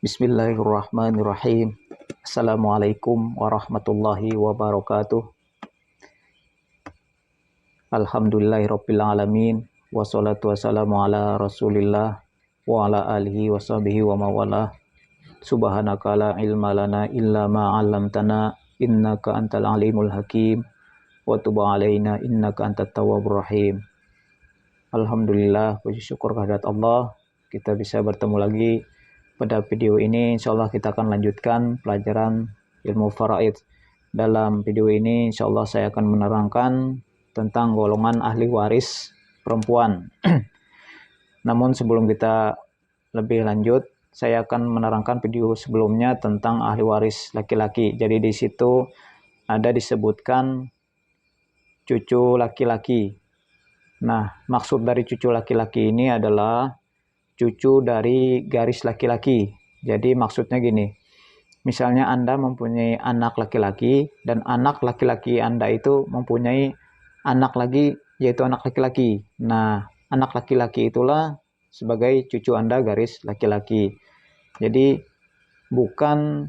Bismillahirrahmanirrahim. Assalamualaikum warahmatullahi wabarakatuh. Alhamdulillahirabbil alamin. Wassalatu wassalamu ala Rasulillah wa ala alihi washabihi wa mawalah. Subhanaka la ilma lana illa ma 'allamtana innaka antal alimul hakim wa tub 'alaina innaka antat tawwabur rahim. Alhamdulillah, puji syukur kehadirat Allah, kita bisa bertemu lagi. Pada video ini insyaallah kita akan lanjutkan pelajaran ilmu faraid. Dalam video ini insyaallah saya akan menerangkan tentang golongan ahli waris perempuan. Namun sebelum kita lebih lanjut, saya akan menerangkan video sebelumnya tentang ahli waris laki-laki. Jadi di situ ada disebutkan cucu laki-laki. Nah, maksud dari cucu laki-laki ini adalah cucu dari garis laki-laki. Jadi maksudnya gini, misalnya Anda mempunyai anak laki-laki dan anak laki-laki Anda itu mempunyai anak lagi, yaitu anak laki-laki. Nah, anak laki-laki itulah sebagai cucu Anda garis laki-laki. Jadi bukan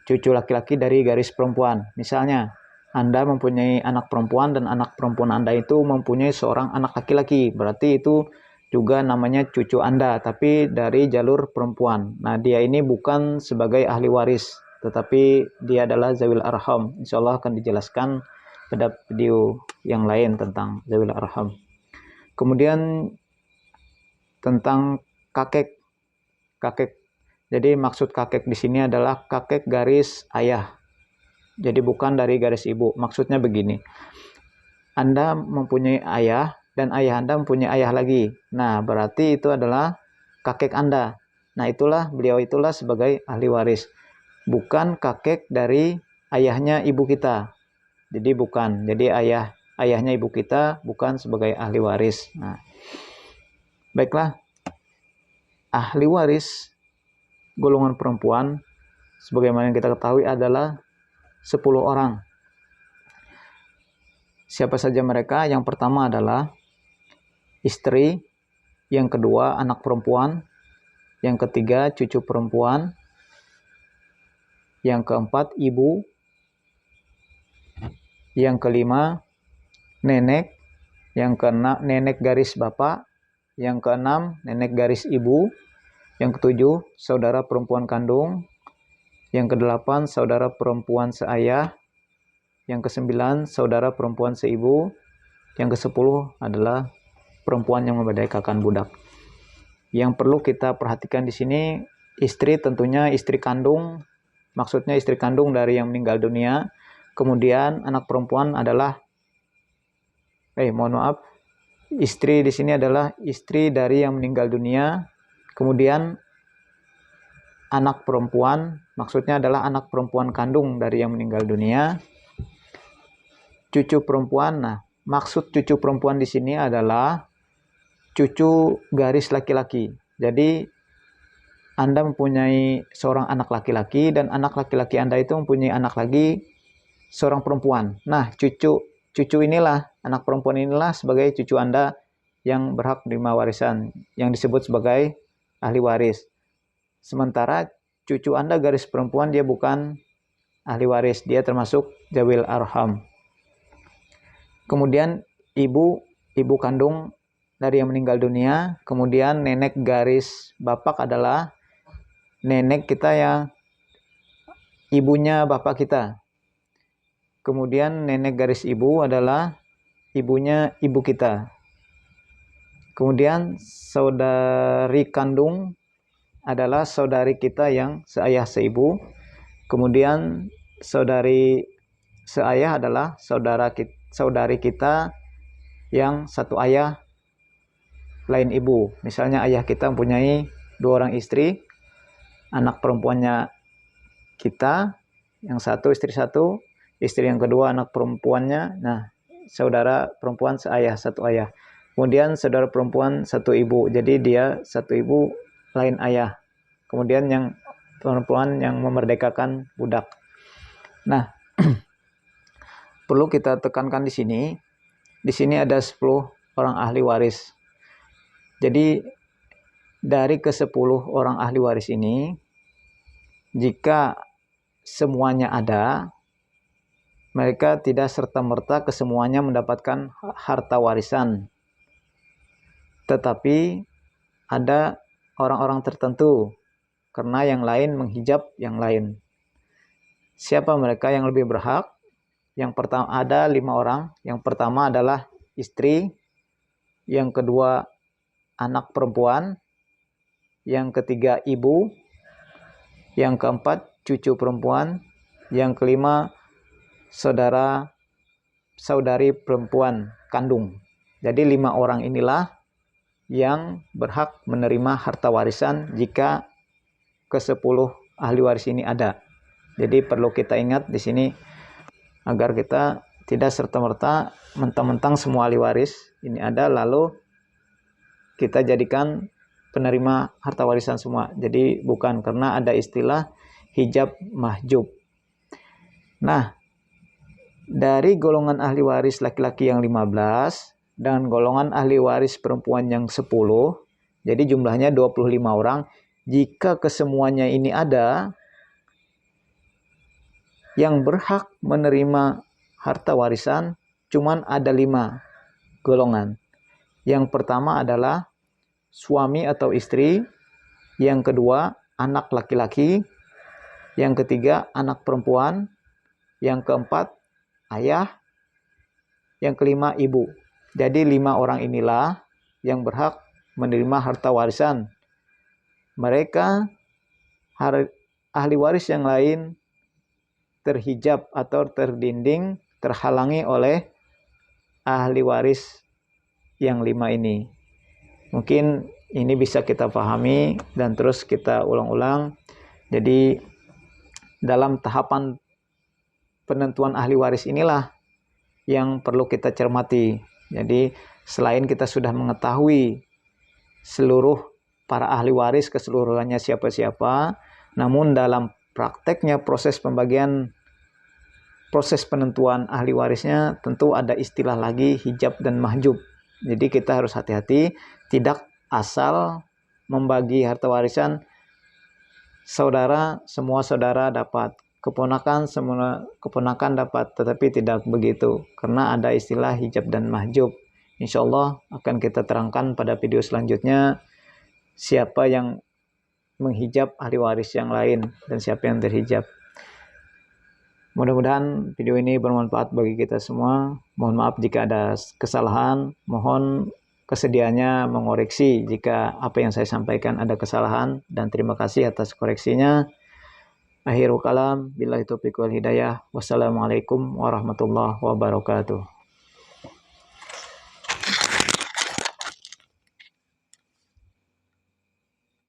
cucu laki-laki dari garis perempuan. Misalnya Anda mempunyai anak perempuan dan anak perempuan Anda itu mempunyai seorang anak laki-laki, berarti itu juga namanya cucu Anda, tapi dari jalur perempuan. Nah, dia ini bukan sebagai ahli waris, tetapi dia adalah zawil arham. Insya Allah akan dijelaskan pada video yang lain tentang zawil arham. Kemudian tentang kakek. Jadi maksud kakek di sini adalah kakek garis ayah. Jadi bukan dari garis ibu. Maksudnya begini, Anda mempunyai ayah dan ayah Anda mempunyai ayah lagi. Nah, berarti itu adalah kakek Anda. Nah, beliau itulah sebagai ahli waris. Bukan kakek dari ayahnya ibu kita. Jadi bukan. Jadi ayahnya ibu kita bukan sebagai ahli waris. Nah, baiklah. Ahli waris golongan perempuan sebagaimana yang kita ketahui adalah 10 orang. Siapa saja mereka? Yang pertama adalah istri, yang kedua anak perempuan, yang ketiga cucu perempuan, yang keempat ibu, yang kelima nenek, yang keenam nenek garis bapak, yang keenam nenek garis ibu, yang ketujuh saudara perempuan kandung, yang kedelapan saudara perempuan seayah, yang kesembilan saudara perempuan seibu, yang kesepuluh adalah perempuan yang memerdekakan budak. Yang perlu kita perhatikan di sini, istri tentunya istri kandung, maksudnya istri kandung dari yang meninggal dunia. Kemudian anak perempuan adalah, istri di sini adalah istri dari yang meninggal dunia. Kemudian anak perempuan, maksudnya adalah anak perempuan kandung dari yang meninggal dunia. Cucu perempuan, nah maksud cucu perempuan di sini adalah cucu garis laki-laki. Jadi Anda mempunyai seorang anak laki-laki dan anak laki-laki Anda itu mempunyai anak lagi seorang perempuan. Nah, cucu inilah, anak perempuan inilah sebagai cucu Anda yang berhak menerima warisan, yang disebut sebagai ahli waris. Sementara cucu Anda garis perempuan dia bukan ahli waris, dia termasuk zawil arham. Kemudian ibu kandung dari yang meninggal dunia. Kemudian nenek garis bapak adalah nenek kita yang ibunya bapak kita. Kemudian nenek garis ibu adalah ibunya ibu kita. Kemudian saudari kandung adalah saudari kita yang seayah seibu. Kemudian saudari seayah adalah saudari kita yang satu ayah lain ibu. Misalnya ayah kita mempunyai 2 orang istri, anak perempuannya kita, yang satu istri satu, istri yang kedua anak perempuannya, nah saudara perempuan seayah satu ayah. Kemudian saudara perempuan satu ibu, jadi dia satu ibu lain ayah. Kemudian yang perempuan yang memerdekakan budak. Nah, perlu kita tekankan di sini ada 10 orang ahli waris. Jadi dari ke-10 orang ahli waris ini, jika semuanya ada, mereka tidak serta-merta kesemuanya mendapatkan harta warisan. Tetapi ada orang-orang tertentu, karena yang lain menghijab yang lain. Siapa mereka yang lebih berhak? Yang pertama, ada 5 orang. Yang pertama adalah istri, yang kedua anak perempuan, yang ketiga ibu, yang keempat cucu perempuan, yang kelima saudari perempuan kandung. Jadi 5 orang inilah yang berhak menerima harta warisan jika ke-10 ahli waris ini ada. Jadi perlu kita ingat di sini agar kita tidak serta-merta mentang-mentang semua ahli waris ini ada lalu kita jadikan penerima harta warisan semua. Jadi bukan, karena ada istilah hijab mahjub. Nah, dari golongan ahli waris laki-laki yang 15 dan golongan ahli waris perempuan yang 10, jadi jumlahnya 25 orang. Jika kesemuanya ini ada, yang berhak menerima harta warisan cuman ada 5 golongan. Yang pertama adalah suami atau istri, yang kedua anak laki-laki, yang ketiga anak perempuan, yang keempat ayah, yang kelima ibu. Jadi 5 orang inilah yang berhak menerima harta warisan. Mereka ahli waris yang lain terhijab atau terdinding, terhalangi oleh ahli waris yang 5 ini. Mungkin ini bisa kita pahami dan terus kita ulang-ulang. Jadi dalam tahapan penentuan ahli waris inilah yang perlu kita cermati. Jadi selain kita sudah mengetahui seluruh para ahli waris keseluruhannya siapa-siapa, namun dalam prakteknya proses penentuan ahli warisnya tentu ada istilah lagi hijab dan mahjub. Jadi kita harus hati-hati, tidak asal membagi harta warisan semua saudara dapat, keponakan semua keponakan dapat, tetapi tidak begitu, karena ada istilah hijab dan mahjub. Insya Allah akan kita terangkan pada video selanjutnya siapa yang menghijab ahli waris yang lain dan siapa yang terhijab. Mudah-mudahan video ini bermanfaat bagi kita semua. Mohon maaf jika ada kesalahan. Mohon kesediaannya mengoreksi jika apa yang saya sampaikan ada kesalahan. Dan terima kasih atas koreksinya. Akhirul kalam. Billahi taufiq wal hidayah. Wassalamualaikum warahmatullahi wabarakatuh.